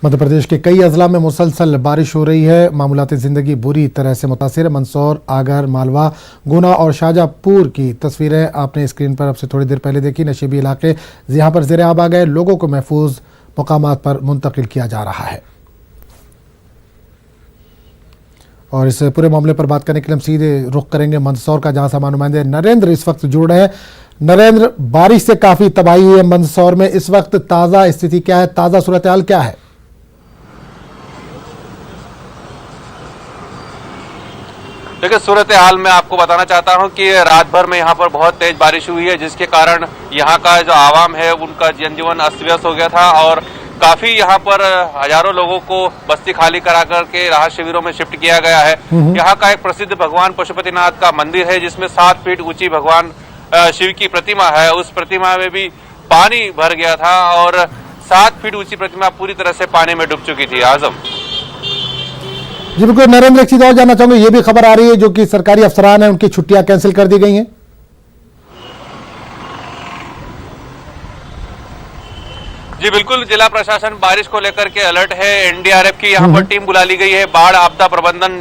मध्य प्रदेश के कई अजला में मुसलसल बारिश हो रही है। मामूलाती जिंदगी बुरी तरह से मुतासिर है। मंदसौर, आगर, मालवा, गुना और शाहजहांपुर की तस्वीरें आपने स्क्रीन पर अब से थोड़ी देर पहले देखी। नशीबी इलाके जहां पर ज़ेर आब आ गए, लोगों को महफूज मकामात पर मुंतकिल किया जा रहा है। और इस पूरे मामले पर बात करने के लिए हम सीधे रुख करेंगे मंदसौर का, जहां से नुमाइंदे नरेंद्र इस वक्त जुड़ रहे हैं। नरेंद्र, बारिश से काफी तबाही हुई है मंदसौर में, इस वक्त ताज़ा स्थिति क्या है, ताज़ा सूरत हाल क्या है? देखिए, सूरत हाल में आपको बताना चाहता हूं कि रात भर में यहां पर बहुत तेज बारिश हुई है, जिसके कारण यहां का जो आवाम है उनका जनजीवन अस्त व्यस्त हो गया था और काफी यहां पर हजारों लोगों को बस्ती खाली करा करके राहत शिविरों में शिफ्ट किया गया है। यहां का एक प्रसिद्ध भगवान पशुपतिनाथ का मंदिर है, जिसमें 7 फीट ऊंची भगवान शिव की प्रतिमा है। उस प्रतिमा में भी पानी भर गया था और 7 फीट ऊंची प्रतिमा पूरी तरह से पानी में डूब चुकी थी। आजम जी बिल्कुल नरेंद्र, एक चीज और जानना चाहूंगा, ये भी खबर आ रही है जो कि सरकारी अफसरान है उनकी छुट्टियां कैंसिल कर दी गई हैं। जी बिल्कुल, जिला प्रशासन बारिश को लेकर के अलर्ट है। एनडीआरएफ की यहां पर टीम बुला ली गई है। बाढ़ आपदा प्रबंधन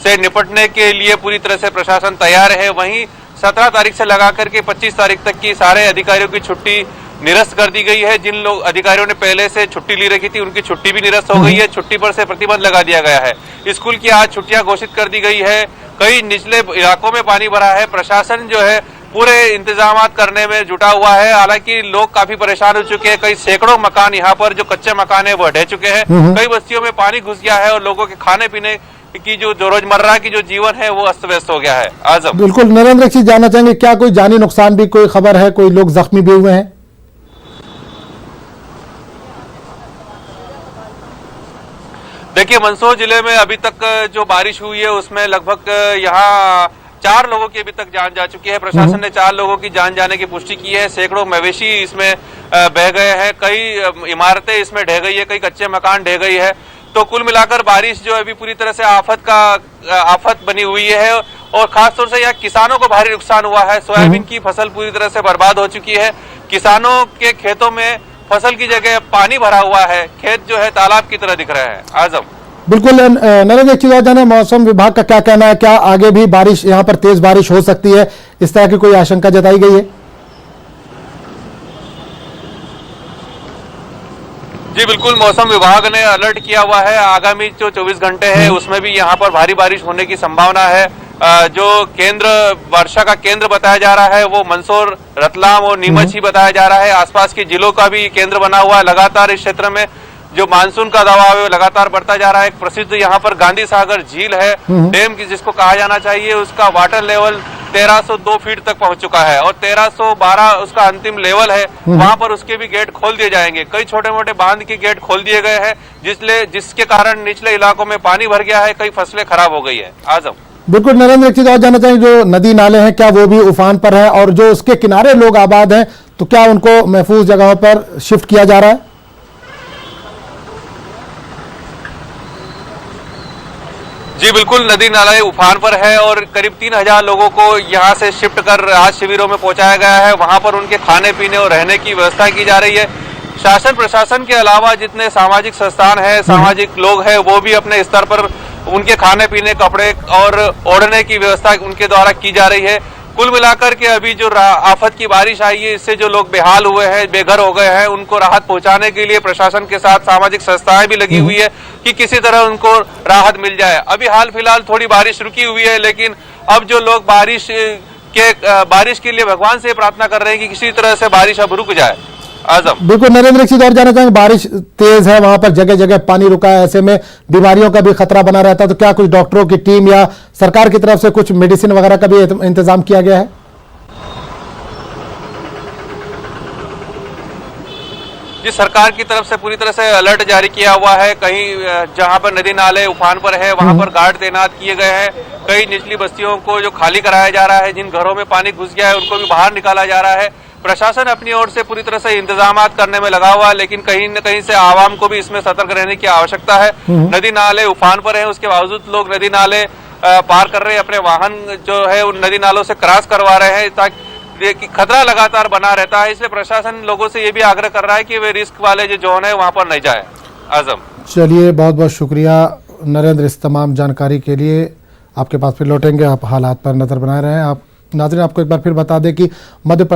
से निपटने के लिए पूरी तरह से प्रशासन तैयार है। वहीं 17 तारीख से लगाकर के 25 तारीख तक की सारे अधिकारियों की छुट्टी निरस्त कर दी गई है। जिन लोग अधिकारियों ने पहले से छुट्टी ली रखी थी उनकी छुट्टी भी निरस्त हो गई है। छुट्टी पर से प्रतिबंध लगा दिया गया है। स्कूल की आज छुट्टियां घोषित कर दी गई है। कई निचले इलाकों में पानी भरा है। प्रशासन जो है पूरे इंतजाम करने में जुटा हुआ है। हालांकि लोग काफी परेशान हो चुके हैं। कई सैकड़ों मकान यहाँ पर जो कच्चे मकान है वो ढह चुके हैं। कई बस्तियों में पानी घुस गया है और लोगों के खाने पीने की जो रोजमर्रा की जो जीवन है वो अस्त व्यस्त हो गया है। आजम बिल्कुल नरेंद्र, एक चीज जानना चाहेंगे, क्या कोई जानी नुकसान भी कोई खबर है, कोई लोग जख्मी भी हुए हैं? देखिए, मंदसौर जिले में अभी तक जो बारिश हुई है उसमें लगभग यहाँ 4 लोगों की अभी तक जान जा चुकी है। प्रशासन ने 4 लोगों की जान जाने की पुष्टि की है। सैकड़ों मवेशी इसमें बह गए हैं। कई इमारतें इसमें ढह गई है, कई कच्चे मकान ढह गई है। तो कुल मिलाकर बारिश जो अभी पूरी तरह से आफत बनी हुई है और खासतौर से यहाँ किसानों को भारी नुकसान हुआ है। सोयाबीन की फसल पूरी तरह से बर्बाद हो चुकी है। किसानों के खेतों में फसल की जगह पानी भरा हुआ है। खेत जो है तालाब की तरह दिख रहे हैं। आजम बिल्कुल नरेंद्र, एक चीज और जाने, मौसम विभाग का क्या कहना है, क्या आगे भी बारिश यहाँ पर तेज बारिश हो सकती है, इस तरह की कोई आशंका जताई गई है? जी बिल्कुल, मौसम विभाग ने अलर्ट किया हुआ है। आगामी जो 24 घंटे है उसमें भी यहाँ पर भारी बारिश होने की संभावना है। जो केंद्र वर्षा का केंद्र बताया जा रहा है वो मंदसौर, रतलाम और नीमच ही बताया जा रहा है। आसपास के जिलों का भी केंद्र बना हुआ है। लगातार इस क्षेत्र में जो मानसून का दबाव है लगातार बढ़ता जा रहा है। एक प्रसिद्ध यहाँ पर गांधी सागर झील है, डैम की जिसको कहा जाना चाहिए, उसका वाटर लेवल 1302 फीट तक पहुंच चुका है और 1312 उसका अंतिम लेवल है। वहां पर उसके भी गेट खोल दिए जाएंगे। कई छोटे मोटे बांध के गेट खोल दिए गए हैं, जिसके कारण निचले इलाकों में पानी भर गया है। कई फसलें खराब हो गई है। आजम बिल्कुल नरेंद्र, एक चीज और जानना चाहिए, जो नदी नाले हैं क्या वो भी उफान पर है, और जो उसके किनारे लोग आबाद हैं तो क्या उनको महफूज जगहों पर शिफ्ट किया जा रहा है? जी बिल्कुल, नदी नाले उफान पर है और करीब 3000 लोगों को यहां से शिफ्ट कर राहत शिविरों में पहुंचाया गया है। वहां पर उनके खाने पीने और रहने की व्यवस्था की जा रही है। शासन प्रशासन के अलावा जितने सामाजिक संस्थान है, सामाजिक लोग हैं, वो भी अपने स्तर पर उनके खाने पीने, कपड़े और ओढ़ने की व्यवस्था उनके द्वारा की जा रही है। कुल मिलाकर के अभी जो आफत की बारिश आई है इससे जो लोग बेहाल हुए हैं, बेघर हो गए हैं, उनको राहत पहुंचाने के लिए प्रशासन के साथ सामाजिक संस्थाएं भी लगी हुई है कि किसी तरह उनको राहत मिल जाए। अभी हाल फिलहाल थोड़ी बारिश रुकी हुई है, लेकिन अब जो लोग बारिश के लिए भगवान से प्रार्थना कर रहे हैं कि किसी तरह से बारिश अब रुक जाए। आजम बिल्कुल नरेंद्र, एक चीज और जानना चाहेंगे, बारिश तेज है, वहां पर जगह जगह पानी रुका है, ऐसे में बीमारियों का भी खतरा बना रहता है, तो क्या कुछ डॉक्टरों की टीम या सरकार की तरफ से कुछ मेडिसिन वगैरह का भी इंतजाम किया गया है? जी, सरकार की तरफ से पूरी तरह से अलर्ट जारी किया हुआ है। कहीं जहां पर नदी नाले उफान पर है वहां पर गार्ड तैनात किए गए हैं। कई निचली बस्तियों को जो खाली कराया जा रहा है, जिन घरों में पानी घुस गया है उनको भी बाहर निकाला जा रहा है। प्रशासन अपनी ओर से पूरी तरह से इंतजाम करने में लगा हुआ है, लेकिन कहीं न कहीं से आवाम को भी इसमें सतर्क रहने की आवश्यकता है। नदी नाले उफान पर है, उसके बावजूद लोग नदी नाले पार कर रहे हैं, अपने वाहन जो है उन नदी नालों से क्रॉस करवा रहे हैं ताकि खतरा लगातार बना रहता है। इसलिए प्रशासन लोगों से ये भी आग्रह कर रहा है कि वे रिस्क वाले जो जोन है वहां पर नहीं जाए। आजम। चलिए, बहुत बहुत शुक्रिया नरेंद्र इस तमाम जानकारी के लिए। आपके पास फिर लौटेंगे, आप हालात पर नज़र बनाए रहें। आप नाज़रीन, आपको एक बार फिर बता दें कि मध्य प्रदेश